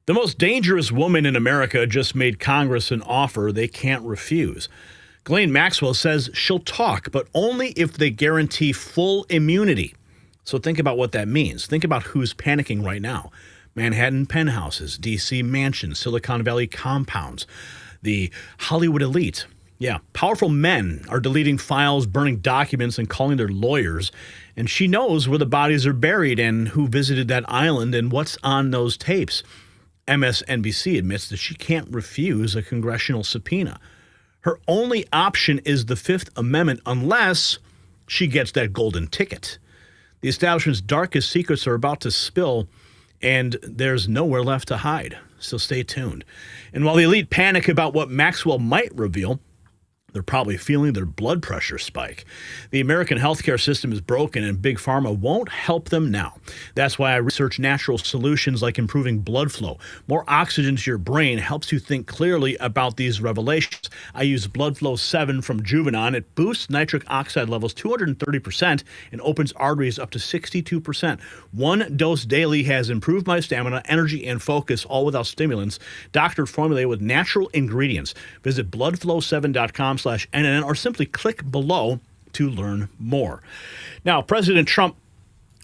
The most dangerous woman in America just made Congress an offer they can't refuse. Ghislaine Maxwell says she'll talk, but only if they guarantee full immunity. So think about what that means. Think about who's panicking right now. Manhattan penthouses, D.C. mansions, Silicon Valley compounds, the Hollywood elite. Yeah, powerful men are deleting files, burning documents, and calling their lawyers. And she knows where the bodies are buried and who visited that island and what's on those tapes. MSNBC admits that she can't refuse a congressional subpoena. Her only option is the Fifth Amendment unless she gets that golden ticket. The establishment's darkest secrets are about to spill, and there's nowhere left to hide. So stay tuned. And while the elite panic about what Maxwell might reveal, they're probably feeling their blood pressure spike. The American healthcare system is broken, and Big Pharma won't help them now. That's why I research natural solutions like improving blood flow. More oxygen to your brain helps you think clearly about these revelations. I use Blood Flow 7 from Juvenon. It boosts nitric oxide levels 230% and opens arteries up to 62%. One dose daily has improved my stamina, energy, and focus, all without stimulants. Doctored formulated with natural ingredients. Visit bloodflow7.com/NNN or simply click below to learn more. Now, President Trump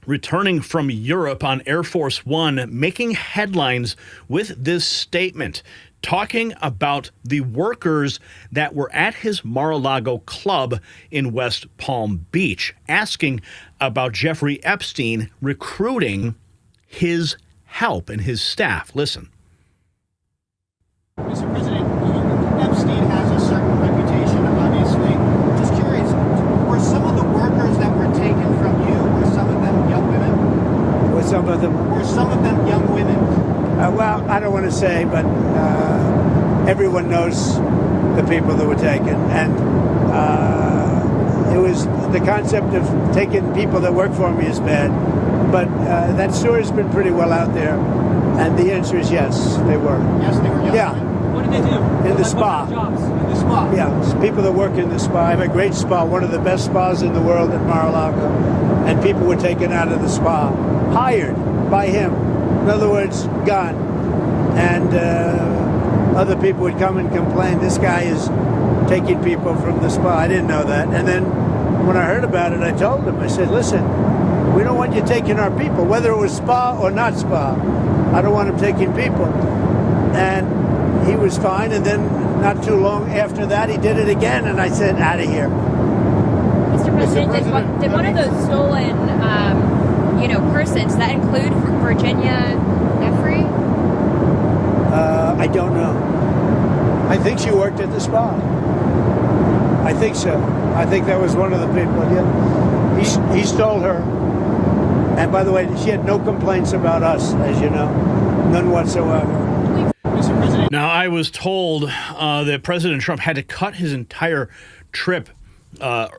returning from Europe on Air Force One, making headlines with this statement, talking about the workers that were at his Mar-a-Lago club in West Palm Beach, asking about Jeffrey Epstein recruiting his help and his staff. Listen. Mr. President, Epstein has a certain reputation, obviously. Just curious, were some of the workers that were taken from you, were some of them young women? Were some of them young women? Well, I don't want to say, but everyone knows the people that were taken. And it was the concept of taking people that work for me is bad. But that story's been pretty well out there. And the answer is yes, they were. Yes, they were young women. What did they do? In the spa. Jobs? In the spa? Yeah, it's people that work in the spa. I have a great spa, one of the best spas in the world at Mar-a-Lago. And people were taken out of the spa, hired by him. In other words, gone. And other people would come and complain, this guy is taking people from the spa. I didn't know that. And then when I heard about it, I told him, I said, listen, we don't want you taking our people, whether it was spa or not spa. I don't want him taking people. And he was fine, and then not too long after that, he did it again, and I said, out of here. Mr. President, did one of those stolen, persons, that include Virginia Giuffre? I don't know. I think she worked at the spa. I think so. I think that was one of the people, yeah. He stole her. And by the way, she had no complaints about us, as you know. None whatsoever. Now, I was told that President Trump had to cut his entire trip, cut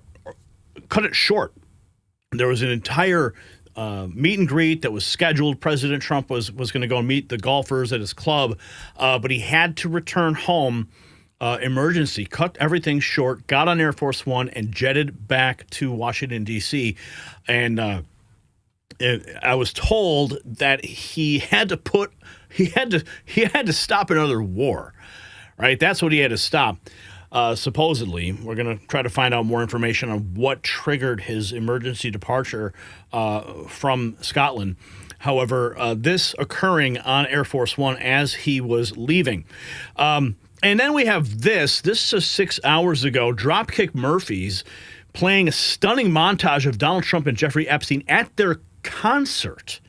it short. There was an entire meet and greet that was scheduled. President Trump was going to go meet the golfers at his club, but he had to return home, emergency, cut everything short, got on Air Force One, and jetted back to Washington, D.C. And I was told that he had to stop another war, right? That's what he had to stop. Supposedly, we're going to try to find out more information on what triggered his emergency departure from Scotland. However, this occurring on Air Force One as he was leaving. And then we have this. This is 6 hours ago. Dropkick Murphys playing a stunning montage of Donald Trump and Jeffrey Epstein at their concert.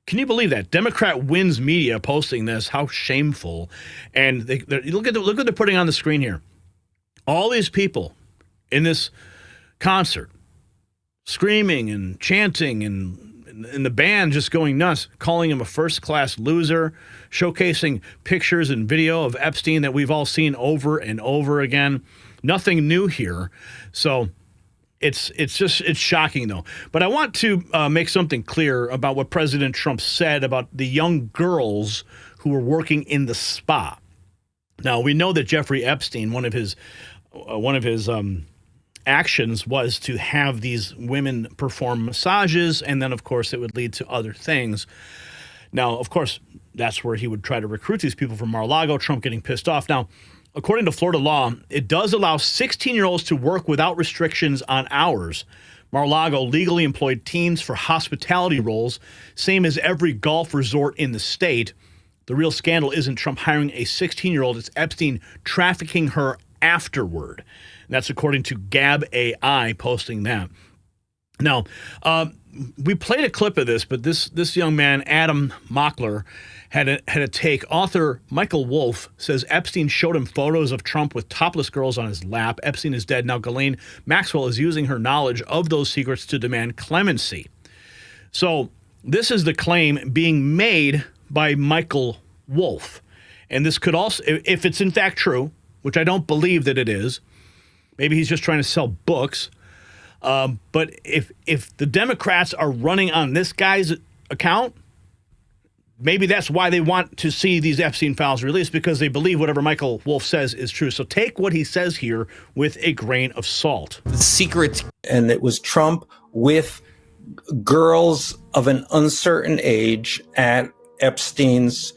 Can you believe that? Democrat Wins Media posting this. How shameful. And look what they're putting on the screen here. All these people in this concert screaming and chanting and the band just going nuts, calling him a first-class loser, showcasing pictures and video of Epstein that we've all seen over and over again. Nothing new here. So it's shocking, though. But I want to make something clear about what President Trump said about the young girls who were working in the spa. Now, we know that Jeffrey Epstein, one of his actions was to have these women perform massages, and then, of course, it would lead to other things. Now, of course, that's where he would try to recruit these people from Mar-a-Lago, Trump getting pissed off. Now, according to Florida law, it does allow 16-year-olds to work without restrictions on hours. Mar-a-Lago legally employed teens for hospitality roles, same as every golf resort in the state. The real scandal isn't Trump hiring a 16-year-old, it's Epstein trafficking her afterward. And that's according to Gab AI posting that. Now, we played a clip of this, but this young man, Adam Mockler, had a take. Author Michael Wolff says Epstein showed him photos of Trump with topless girls on his lap. Epstein is dead. Now Ghislaine Maxwell is using her knowledge of those secrets to demand clemency. So this is the claim being made by Michael Wolff. And this could also, if it's in fact true, which I don't believe that it is, maybe he's just trying to sell books. But if the Democrats are running on this guy's account, maybe that's why they want to see these Epstein files released, because they believe whatever Michael Wolff says is true. So take what he says here with a grain of salt. The secret. And it was Trump with girls of an uncertain age at Epstein's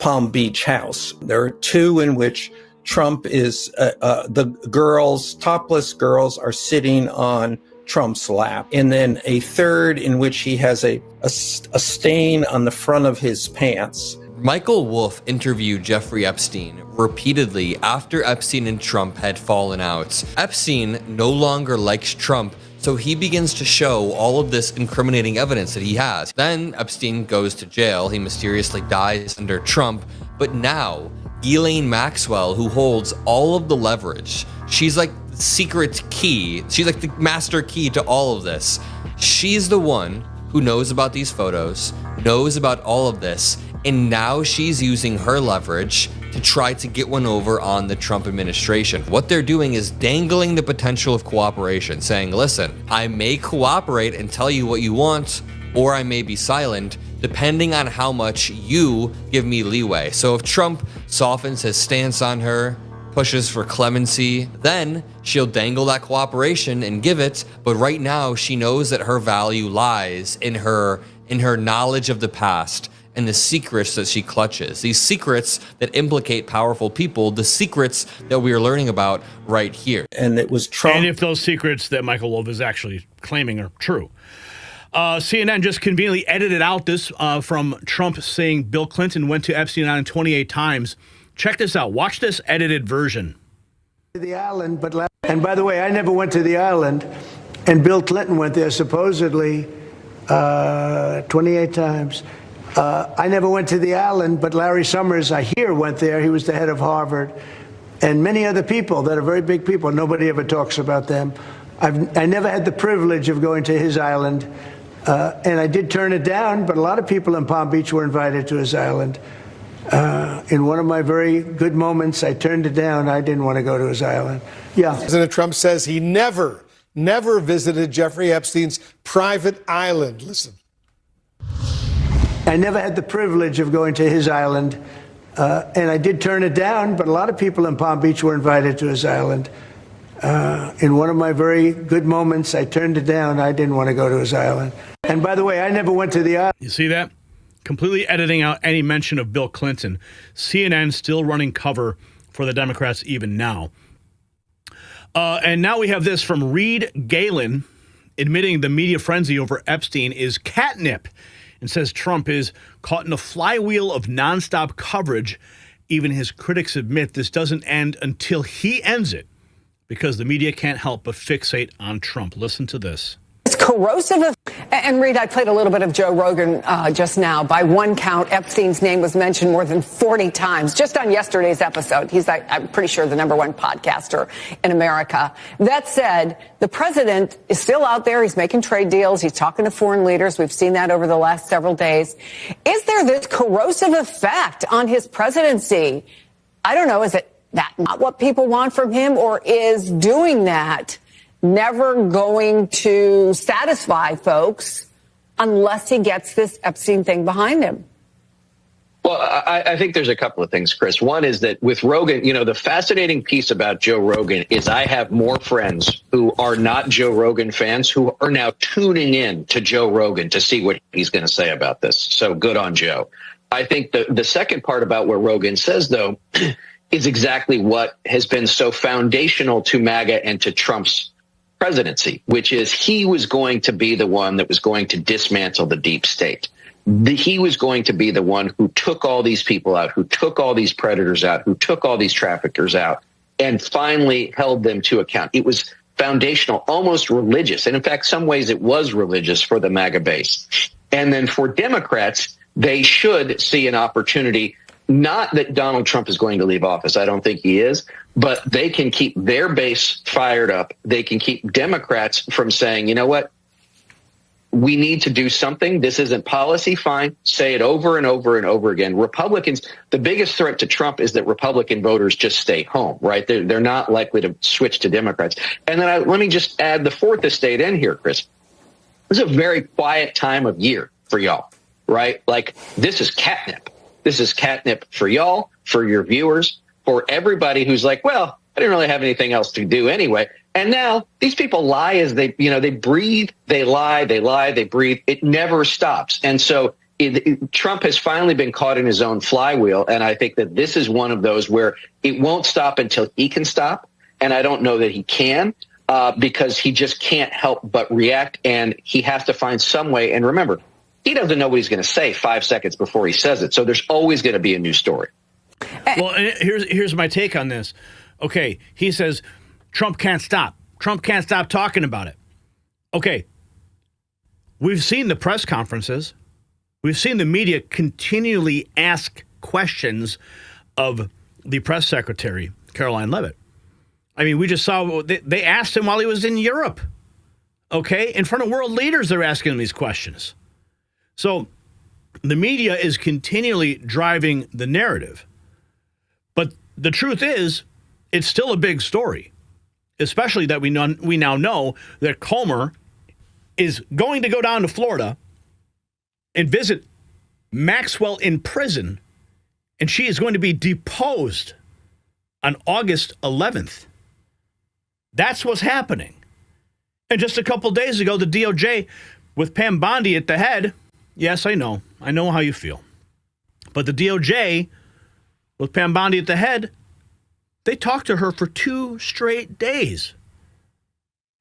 Palm Beach house. There are two in which Trump is, the girls, topless girls, are sitting on Trump's lap. And then a third in which he has a stain on the front of his pants. Michael Wolff interviewed Jeffrey Epstein repeatedly after Epstein and Trump had fallen out. Epstein no longer likes Trump, so he begins to show all of this incriminating evidence that he has. Then Epstein goes to jail. He mysteriously dies under Trump. But now, Ghislaine Maxwell, who holds all of the leverage, she's like the secret key. She's like the master key to all of this. She's the one who knows about these photos, knows about all of this, and now she's using her leverage to try to get one over on the Trump administration. What they're doing is dangling the potential of cooperation, saying, listen, I may cooperate and tell you what you want, or I may be silent, depending on how much you give me leeway. So if Trump softens his stance on her, pushes for clemency, then she'll dangle that cooperation and give it. But right now, she knows that her value lies in her knowledge of the past and the secrets that she clutches. These secrets that implicate powerful people, the secrets that we are learning about right here. And it was Trump. And if those secrets that Michael Wolff is actually claiming are true. CNN just conveniently edited out this from Trump saying Bill Clinton went to Epstein Island 28 times. Check this out. Watch this edited version. The island, and by the way, I never went to the island, and Bill Clinton went there supposedly 28 times. I never went to the island, but Larry Summers, I hear, went there. He was the head of Harvard, and many other people that are very big people. Nobody ever talks about them. I never had the privilege of going to his island, and I did turn it down, but a lot of people in Palm Beach were invited to his island. In one of my very good moments, I turned it down. I didn't want to go to his island. Yeah. President Trump says he never visited Jeffrey Epstein's private island. Listen. I never had the privilege of going to his island, and I did turn it down, but a lot of people in Palm Beach were invited to his island. In one of my very good moments, I turned it down. I didn't want to go to his island. And by the way, I never went to the island. You see that? Completely editing out any mention of Bill Clinton. CNN still running cover for the Democrats even now. And now we have this from Reed Galen admitting the media frenzy over Epstein is catnip and says Trump is caught in a flywheel of nonstop coverage. Even his critics admit this doesn't end until he ends it because the media can't help but fixate on Trump. Listen to this. It's corrosive. And Reed, I played a little bit of Joe Rogan just now. By one count, Epstein's name was mentioned more than 40 times just on yesterday's episode. He's, I'm pretty sure, the #1 podcaster in America. That said, the president is still out there. He's making trade deals. He's talking to foreign leaders. We've seen that over the last several days. Is there this corrosive effect on his presidency? I don't know. Is it that not what people want from him, or is doing that never going to satisfy folks unless he gets this Epstein thing behind him? Well, I think there's a couple of things, Chris. One is that with Rogan, you know, the fascinating piece about Joe Rogan is I have more friends who are not Joe Rogan fans who are now tuning in to Joe Rogan to see what he's going to say about this. So good on Joe. I think the second part about what Rogan says, though, is exactly what has been so foundational to MAGA and to Trump's presidency, which is he was going to be the one that was going to dismantle the deep state. He was going to be the one who took all these people out, who took all these predators out, who took all these traffickers out, and finally held them to account. It was foundational, almost religious. And in fact, some ways it was religious for the MAGA base. And then for Democrats, they should see an opportunity. Not that Donald Trump is going to leave office. I don't think he is, but they can keep their base fired up. They can keep Democrats from saying, you know what? We need to do something. This isn't policy. Fine. Say it over and over and over again. Republicans, the biggest threat to Trump is that Republican voters just stay home, right? They're not likely to switch to Democrats. And then let me just add the fourth estate in here, Chris. This is a very quiet time of year for y'all, right? Like, this is catnip. This is catnip for y'all, for your viewers, for everybody who's like, well, I didn't really have anything else to do anyway. And now these people lie as they breathe, they lie, they breathe. It never stops. And so Trump has finally been caught in his own flywheel. And I think that this is one of those where it won't stop until he can stop. And I don't know that he can because he just can't help but react. And he has to find some way. And remember, he doesn't know what he's going to say 5 seconds before he says it. So there's always going to be a new story. Well, here's my take on this. Okay, he says Trump can't stop. Trump can't stop talking about it. Okay, we've seen the press conferences. We've seen the media continually ask questions of the press secretary, Caroline Leavitt. I mean, we just saw they asked him while he was in Europe. Okay, in front of world leaders, they're asking him these questions. So the media is continually driving the narrative. But the truth is, it's still a big story, especially that we now know that Comer is going to go down to Florida and visit Maxwell in prison, and she is going to be deposed on August 11th. That's what's happening. And just a couple days ago, the DOJ, with Pam Bondi at the head, yes, I know how you feel, but the DOJ, with Pam Bondi at the head, they talked to her for 2 straight days.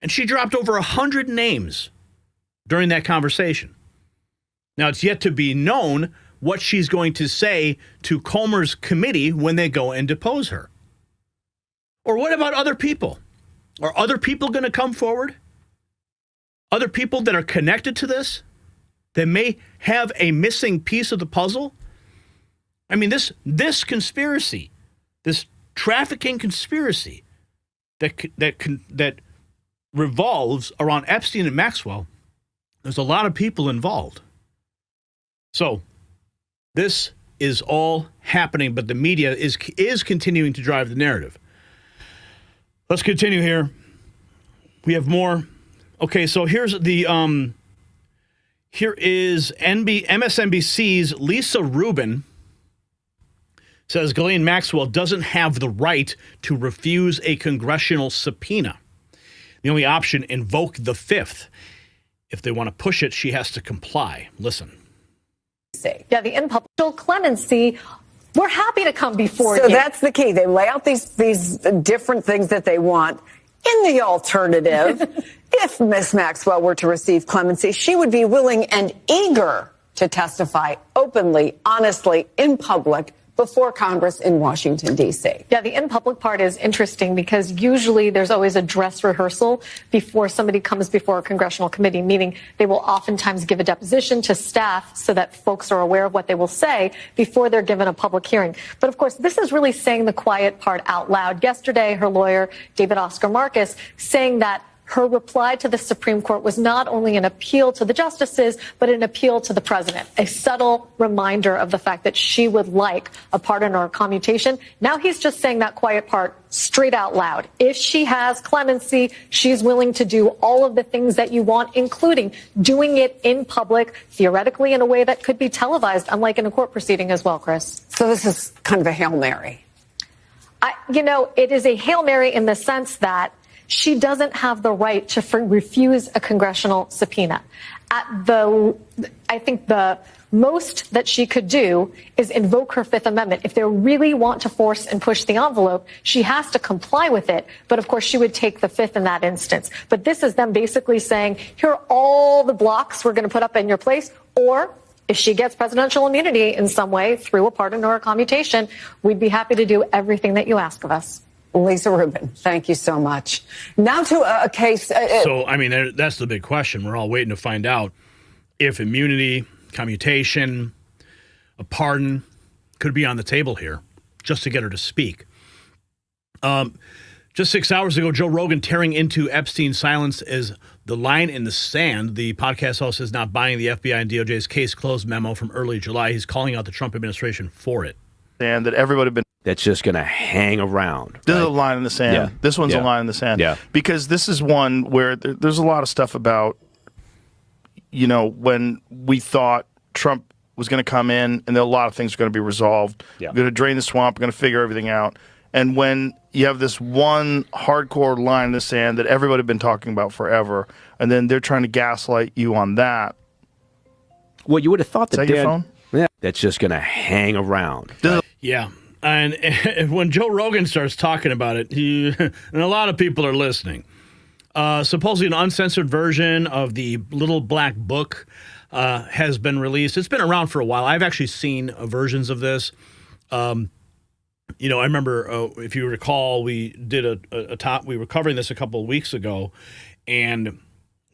And she dropped over 100 names during that conversation. Now, it's yet to be known what she's going to say to Comer's committee when they go and depose her. Or what about other people? Are other people going to come forward? Other people that are connected to this? That may have a missing piece of the puzzle? I mean, this conspiracy, this trafficking conspiracy that revolves around Epstein and Maxwell, there's a lot of people involved. So this is all happening, but the media is continuing to drive the narrative. Let's continue here. We have more. Okay, so here is MSNBC's Lisa Rubin says Ghislaine Maxwell doesn't have the right to refuse a congressional subpoena. The only option, invoke the fifth. If they want to push it, she has to comply. Listen. Yeah, the in-public clemency, we're happy to come before you. So that's the key. They lay out these different things that they want. In the alternative, if Miss Maxwell were to receive clemency, she would be willing and eager to testify openly, honestly, in public before Congress in Washington, D.C. Yeah, the in-public part is interesting because usually there's always a dress rehearsal before somebody comes before a congressional committee, meaning they will oftentimes give a deposition to staff so that folks are aware of what they will say before they're given a public hearing. But of course, this is really saying the quiet part out loud. Yesterday, her lawyer, David Oscar Marcus, saying that her reply to the Supreme Court was not only an appeal to the justices, but an appeal to the president, a subtle reminder of the fact that she would like a pardon or a commutation. Now he's just saying that quiet part straight out loud. If she has clemency, she's willing to do all of the things that you want, including doing it in public, theoretically in a way that could be televised, unlike in a court proceeding as well, Chris. So this is kind of a Hail Mary. It is a Hail Mary in the sense that she doesn't have the right to refuse a congressional subpoena. I think the most that she could do is invoke her Fifth Amendment. If they really want to force and push the envelope, she has to comply with it. But of course, she would take the Fifth in that instance. But this is them basically saying, here are all the blocks we're going to put up in your place. Or if she gets presidential immunity in some way through a pardon or a commutation, we'd be happy to do everything that you ask of us. Lisa Rubin, thank you so much. Now to a case. So, I mean, that's the big question. We're all waiting to find out if immunity, commutation, a pardon could be on the table here just to get her to speak. Just 6 hours ago, Joe Rogan tearing into Epstein's silence as the line in the sand. The podcast host is not buying the FBI and DOJ's case closed memo from early July. He's calling out the Trump administration for it. And that everybody been that's just going to hang around. This is a line in the sand. Yeah. This one's a line in the sand. Yeah. Because this is one where there's a lot of stuff about, when we thought Trump was going to come in and a lot of things are going to be resolved. Yeah. We're going to drain the swamp. We're going to figure everything out. And when you have this one hardcore line in the sand that everybody had been talking about forever, and then they're trying to gaslight you on that. Well, you would have thought that your phone? Yeah, that's just going to hang around. Yeah. And when Joe Rogan starts talking about it, and a lot of people are listening, supposedly an uncensored version of the Little Black Book has been released. It's been around for a while. I've actually seen versions of this. I remember, if you recall, we did we were covering this a couple of weeks ago, and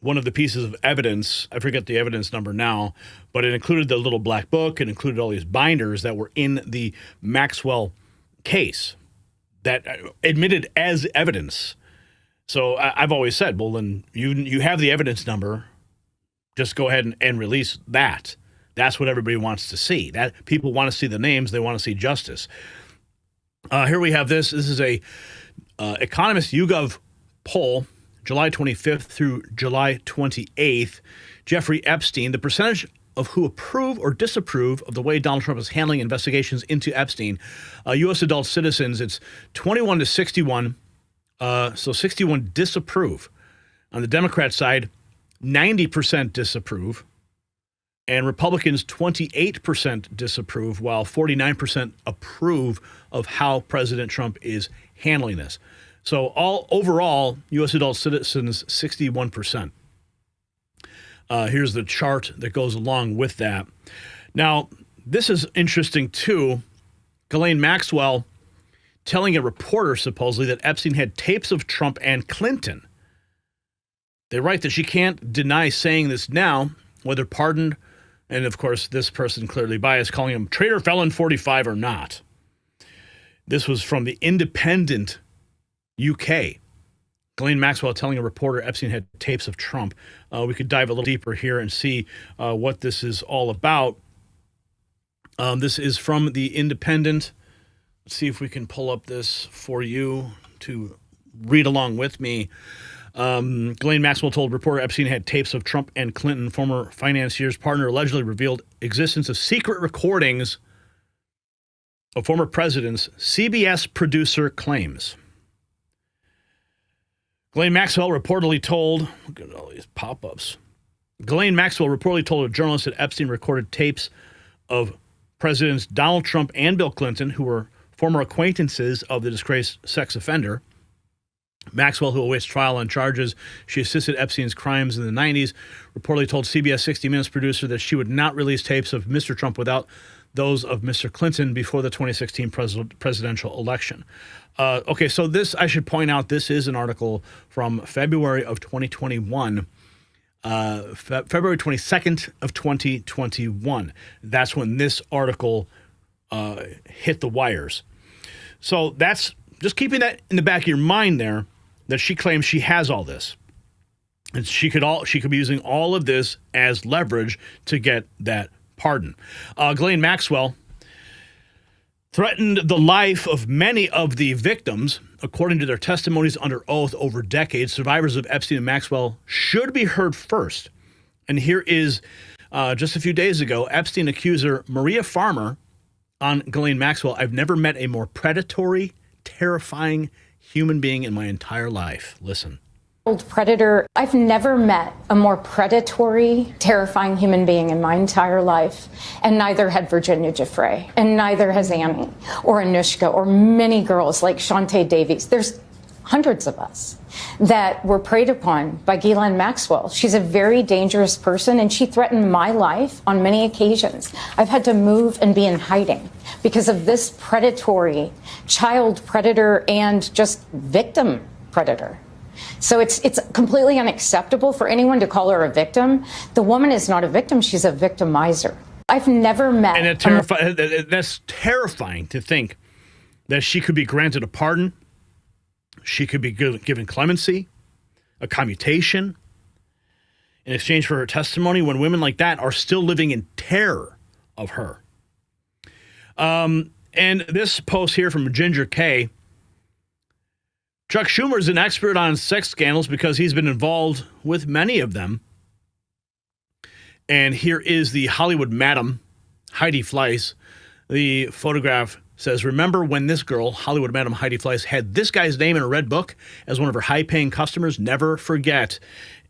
one of the pieces of evidence, I forget the evidence number now, but it included the Little Black Book. It included all these binders that were in the Maxwell case that admitted as evidence. So I've always said, well, then you have the evidence number. Just go ahead and release that. That's what everybody wants to see. That people want to see the names. They want to see justice. Here we have this. This is a Economist YouGov poll, July 25th through July 28th. Jeffrey Epstein, the percentage of who approve or disapprove of the way Donald Trump is handling investigations into Epstein. U.S. adult citizens, it's 21 to 61. So 61 disapprove. On the Democrat side, 90% disapprove. And Republicans, 28% disapprove, while 49% approve of how President Trump is handling this. So overall, U.S. adult citizens, 61%. Here's the chart that goes along with that. Now, this is interesting, too. Ghislaine Maxwell telling a reporter, supposedly, that Epstein had tapes of Trump and Clinton. They write that she can't deny saying this now, whether pardoned, and of course, this person clearly biased, calling him traitor felon 45 or not. This was from the Independent UK. Ghislaine Maxwell telling a reporter Epstein had tapes of Trump. We could dive a little deeper here and see what this is all about. This is from the Independent. Let's see if we can pull up this for you to read along with me. Ghislaine Maxwell told reporter Epstein had tapes of Trump and Clinton. Former financier's partner allegedly revealed existence of secret recordings of former presidents, CBS producer claims. Ghislaine Maxwell reportedly told, look at all these pop-ups. Ghislaine Maxwell reportedly told a journalist that Epstein recorded tapes of Presidents Donald Trump and Bill Clinton, who were former acquaintances of the disgraced sex offender. Maxwell, who awaits trial on charges she assisted Epstein's crimes in the 90s, reportedly told CBS 60 Minutes producer that she would not release tapes of Mr. Trump without those of Mr. Clinton before the 2016 presidential election. Okay, so this, I should point out, this is an article from February of 2021, February 22nd of 2021. That's when this article hit the wires. So that's just keeping that in the back of your mind there, that she claims she has all this. And she could be using all of this as leverage to get that pardon. Ghislaine Maxwell threatened the life of many of the victims. According to their testimonies under oath over decades, survivors of Epstein and Maxwell should be heard first. And here is, just a few days ago, Epstein accuser Maria Farmer on Ghislaine Maxwell. I've never met a more predatory, terrifying human being in my entire life. Listen. Predator. I've never met a more predatory, terrifying human being in my entire life, and neither had Virginia Giuffre, and neither has Annie, or Anushka, or many girls like Shantae Davies. There's hundreds of us that were preyed upon by Ghislaine Maxwell. She's a very dangerous person, and she threatened my life on many occasions. I've had to move and be in hiding because of this predatory child predator and just victim predator. So it's completely unacceptable for anyone to call her a victim. The woman is not a victim. She's a victimizer. I've never met. And that's terrifying to think that she could be granted a pardon. She could be given clemency, a commutation in exchange for her testimony when women like that are still living in terror of her. And this post here from Ginger K. Chuck Schumer is an expert on sex scandals because he's been involved with many of them. And here is the Hollywood madam, Heidi Fleiss. The photograph says, remember when this girl, Hollywood madam Heidi Fleiss, had this guy's name in a red book as one of her high-paying customers? Never forget.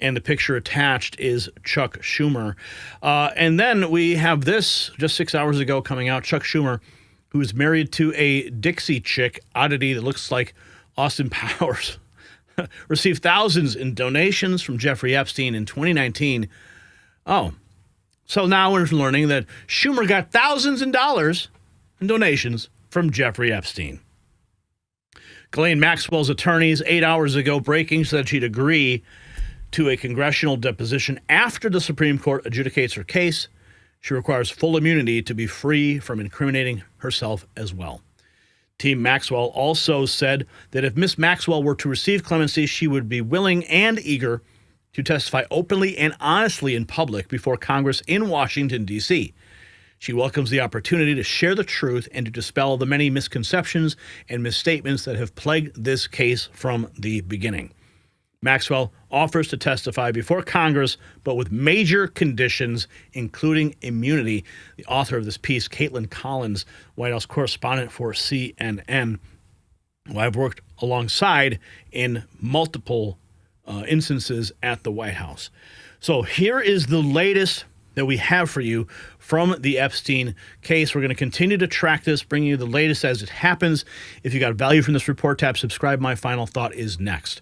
And the picture attached is Chuck Schumer. And then we have this just 6 hours ago coming out, Chuck Schumer, who is married to a Dixie chick oddity that looks like Austin Powers, received thousands in donations from Jeffrey Epstein in 2019. Oh, so now we're learning that Schumer got thousands in dollars in donations from Jeffrey Epstein. Ghislaine Maxwell's attorneys 8 hours ago breaking said she'd agree to a congressional deposition after the Supreme Court adjudicates her case. She requires full immunity to be free from incriminating herself as well. Team Maxwell also said that if Miss Maxwell were to receive clemency, she would be willing and eager to testify openly and honestly in public before Congress in Washington, D.C. She welcomes the opportunity to share the truth and to dispel the many misconceptions and misstatements that have plagued this case from the beginning. Maxwell offers to testify before Congress, but with major conditions, including immunity. The author of this piece, Caitlin Collins, White House correspondent for CNN, who I've worked alongside in multiple instances at the White House. So here is the latest that we have for you from the Epstein case. We're going to continue to track this, bring you the latest as it happens. If you got value from this report, tap subscribe. My final thought is next.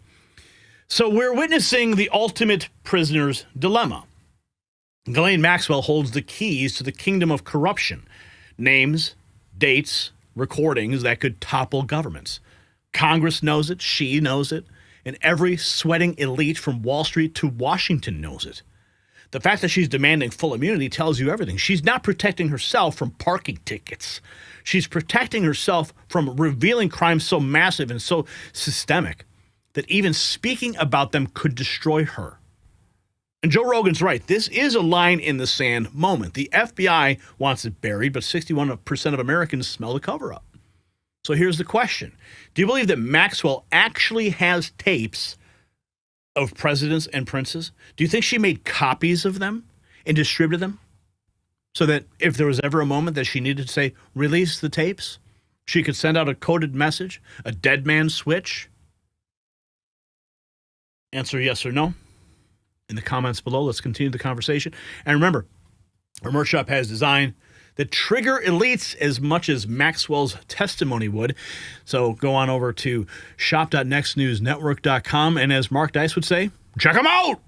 So we're witnessing the ultimate prisoner's dilemma. Ghislaine Maxwell holds the keys to the kingdom of corruption. Names, dates, recordings that could topple governments. Congress knows it, she knows it, and every sweating elite from Wall Street to Washington knows it. The fact that she's demanding full immunity tells you everything. She's not protecting herself from parking tickets. She's protecting herself from revealing crimes so massive and so systemic that even speaking about them could destroy her. And Joe Rogan's right. This is a line in the sand moment. The FBI wants it buried, but 61% of Americans smell the cover-up. So here's the question. Do you believe that Maxwell actually has tapes of presidents and princes? Do you think she made copies of them and distributed them so that if there was ever a moment that she needed to say, release the tapes, she could send out a coded message, a dead man switch? Answer yes or no in the comments below. Let's continue the conversation. And remember, our merch shop has design that trigger elites as much as Maxwell's testimony would. So go on over to shop.nextnewsnetwork.com. And as Mark Dice would say, check them out.